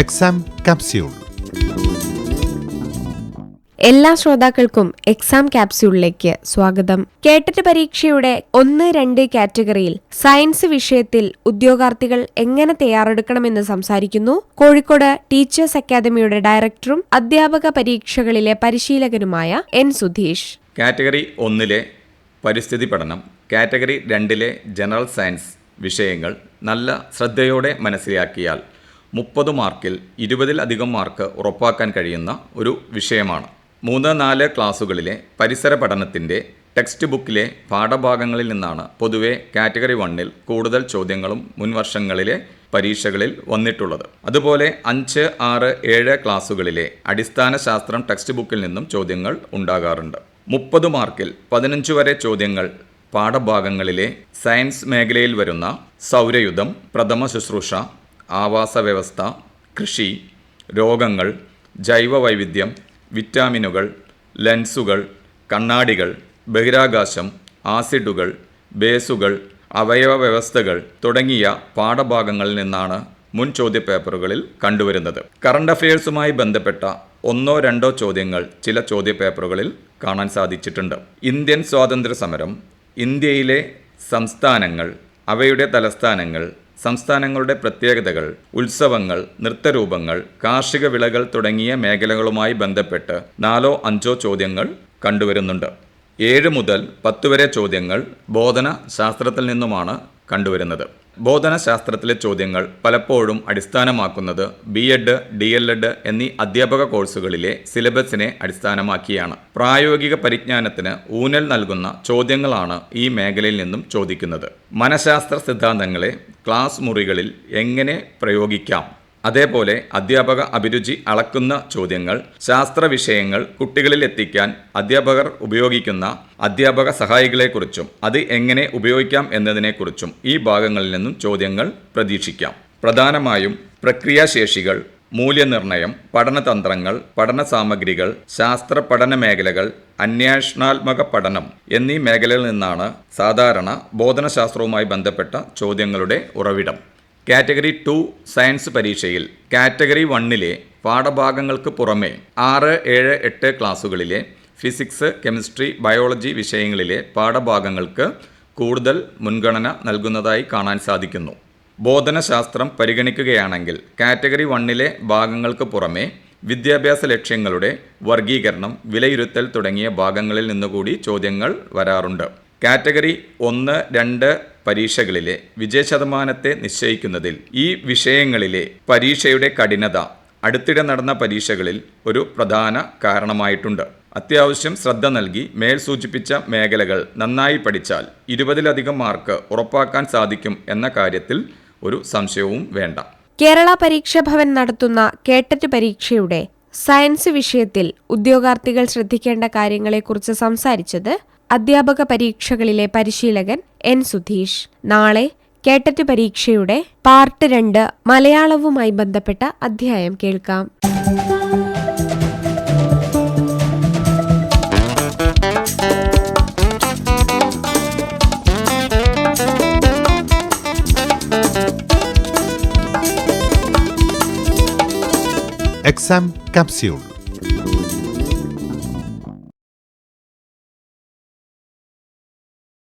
Exam capsule. എല്ലാ ശ്രോതാക്കൾക്കും exam ക്യാപ്സ്യൂളിലേക്ക് സ്വാഗതം. കേട്ടറ്റ് പരീക്ഷയുടെ 1-2 കാറ്റഗറിയിൽ സയൻസ് വിഷയത്തിൽ ഉദ്യോഗാർത്ഥികൾ എങ്ങനെ തയ്യാറെടുക്കണമെന്ന് സംസാരിക്കുന്നു കോഴിക്കോട് ടീച്ചേഴ്സ് അക്കാദമിയുടെ ഡയറക്ടറും അധ്യാപക പരീക്ഷകളിലെ പരിശീലകനുമായ എൻ സുധീഷ്. കാറ്റഗറി 1 പരിസ്ഥിതി പഠനം, കാറ്റഗറി 2 ജനറൽ സയൻസ് വിഷയങ്ങൾ നല്ല ശ്രദ്ധയോടെ മനസ്സിലാക്കിയാൽ 30 മാർക്കിൽ 20-ലധികം മാർക്ക് ഉറപ്പാക്കാൻ കഴിയുന്ന ഒരു വിഷയമാണ്. 3-4 ക്ലാസ്സുകളിലെ പരിസര പഠനത്തിൻ്റെ ടെക്സ്റ്റ് ബുക്കിലെ പാഠഭാഗങ്ങളിൽ നിന്നാണ് പൊതുവെ കാറ്റഗറി 1 കൂടുതൽ ചോദ്യങ്ങളും മുൻവർഷങ്ങളിലെ പരീക്ഷകളിൽ വന്നിട്ടുള്ളത്. അതുപോലെ 5, 6, 7 ക്ലാസ്സുകളിലെ അടിസ്ഥാന ശാസ്ത്രം ടെക്സ്റ്റ് ബുക്കിൽ നിന്നും ചോദ്യങ്ങൾ ഉണ്ടാകാറുണ്ട്. 30 മാർക്കിൽ 15 വരെ ചോദ്യങ്ങൾ പാഠഭാഗങ്ങളിലെ സയൻസ് മേഖലയിൽ വരുന്ന സൗരയുധം, പ്രഥമ ശുശ്രൂഷ, ആവാസ വ്യവസ്ഥ, കൃഷി, രോഗങ്ങൾ, ജൈവ വൈവിധ്യം, വിറ്റാമിനുകൾ, ലെൻസുകൾ, കണ്ണാടികൾ, ബഹിരാകാശം, ആസിഡുകൾ, ബേസുകൾ, അവയവ വ്യവസ്ഥകൾ തുടങ്ങിയ പാഠഭാഗങ്ങളിൽ നിന്നാണ് മുൻ ചോദ്യപേപ്പറുകളിൽ കണ്ടുവരുന്നത്. കറണ്ട് അഫയേഴ്സുമായി ബന്ധപ്പെട്ട 1-2 ചോദ്യങ്ങൾ ചില ചോദ്യപേപ്പറുകളിൽ കാണാൻ സാധിച്ചിട്ടുണ്ട്. ഇന്ത്യൻ സ്വാതന്ത്ര്യ സമരം, ഇന്ത്യയിലെ സംസ്ഥാനങ്ങൾ, അവയുടെ തലസ്ഥാനങ്ങൾ, സംസ്ഥാനങ്ങളുടെ പ്രത്യേകതകൾ, ഉത്സവങ്ങൾ, നൃത്തരൂപങ്ങൾ, കാർഷിക വിളകൾ തുടങ്ങിയ മേഖലകളുമായി ബന്ധപ്പെട്ട് 4-5 ചോദ്യങ്ങൾ കണ്ടുവരുന്നുണ്ട്. 7 മുതൽ 10 വരെ ചോദ്യങ്ങൾ ബോധന ശാസ്ത്രത്തിൽ നിന്നുമാണ് കണ്ടുവരുന്നത്. ബോധനശാസ്ത്രത്തിലെ ചോദ്യങ്ങൾ പലപ്പോഴും അടിസ്ഥാനമാക്കുന്നത് B.Ed, D.Led എന്നീ അധ്യാപക കോഴ്സുകളിലെ സിലബസിനെ അടിസ്ഥാനമാക്കിയാണ്. പ്രായോഗിക പരിജ്ഞാനത്തിന് ഊന്നൽ നൽകുന്ന ചോദ്യങ്ങളാണ് ഈ മേഖലയിൽ നിന്നും ചോദിക്കുന്നത്. മനഃശാസ്ത്ര സിദ്ധാന്തങ്ങളെ ക്ലാസ് മുറികളിൽ എങ്ങനെ പ്രയോഗിക്കാം, അതേപോലെ അധ്യാപക അഭിരുചി അളക്കുന്ന ചോദ്യങ്ങൾ, ശാസ്ത്ര വിഷയങ്ങൾ കുട്ടികളിൽ എത്തിക്കാൻ അധ്യാപകർ ഉപയോഗിക്കുന്ന അധ്യാപക സഹായികളെക്കുറിച്ചും അത് എങ്ങനെ ഉപയോഗിക്കാം എന്നതിനെക്കുറിച്ചും ഈ ഭാഗങ്ങളിൽ നിന്നും ചോദ്യങ്ങൾ പ്രതീക്ഷിക്കാം. പ്രധാനമായും പ്രക്രിയാശേഷികൾ, മൂല്യനിർണ്ണയം, പഠനതന്ത്രങ്ങൾ, പഠന സാമഗ്രികൾ, ശാസ്ത്ര പഠന മേഖലകൾ, അന്വേഷണാത്മക പഠനം എന്നീ മേഖലകളിൽ നിന്നാണ് സാധാരണ ബോധനശാസ്ത്രവുമായി ബന്ധപ്പെട്ട ചോദ്യങ്ങളുടെ ഉറവിടം. കാറ്റഗറി 2 സയൻസ് പരീക്ഷയിൽ കാറ്റഗറി 1 പാഠഭാഗങ്ങൾക്ക് പുറമെ 6, 7, 8 ക്ലാസ്സുകളിലെ ഫിസിക്സ്, കെമിസ്ട്രി, ബയോളജി വിഷയങ്ങളിലെ പാഠഭാഗങ്ങൾക്ക് കൂടുതൽ മുൻഗണന നൽകുന്നതായി കാണാൻ സാധിക്കുന്നു. ബോധനശാസ്ത്രം പരിഗണിക്കുകയാണെങ്കിൽ കാറ്റഗറി 1 ഭാഗങ്ങൾക്ക് പുറമെ വിദ്യാഭ്യാസ ലക്ഷ്യങ്ങളുടെ വർഗീകരണം, വിലയിരുത്തൽ തുടങ്ങിയ ഭാഗങ്ങളിൽ നിന്നുകൂടി ചോദ്യങ്ങൾ വരാറുണ്ട്. കാറ്റഗറി 1, 2 പരീക്ഷകളിലെ വിജയശതമാനത്തെ നിശ്ചയിക്കുന്നതിൽ ഈ വിഷയങ്ങളിലെ പരീക്ഷയുടെ കഠിനത അടുത്തിടെ നടന്ന പരീക്ഷകളിൽ ഒരു പ്രധാന കാരണമായിട്ടുണ്ട്. അത്യാവശ്യം ശ്രദ്ധ നൽകി മേൽ സൂചിപ്പിച്ച മേഖലകൾ നന്നായി പഠിച്ചാൽ 20-ലധികം മാർക്ക് ഉറപ്പാക്കാൻ സാധിക്കും എന്ന കാര്യത്തിൽ ഒരു സംശയവും വേണ്ട. കേരള പരീക്ഷാ ഭവൻ നടത്തുന്ന കേട്ടറ്റ് പരീക്ഷയുടെ സയൻസ് വിഷയത്തിൽ ഉദ്യോഗാർത്ഥികൾ ശ്രദ്ധിക്കേണ്ട കാര്യങ്ങളെക്കുറിച്ച് സംസാരിച്ചത് അധ്യാപക പരീക്ഷകളിലെ പരിശീലകൻ എൻ സുധീഷ്. നാളെ കേട്ടറ്റ് പരീക്ഷയുടെ പാർട്ട് 2 മലയാളവുമായി ബന്ധപ്പെട്ട അധ്യായം കേൾക്കാം. Exam capsule.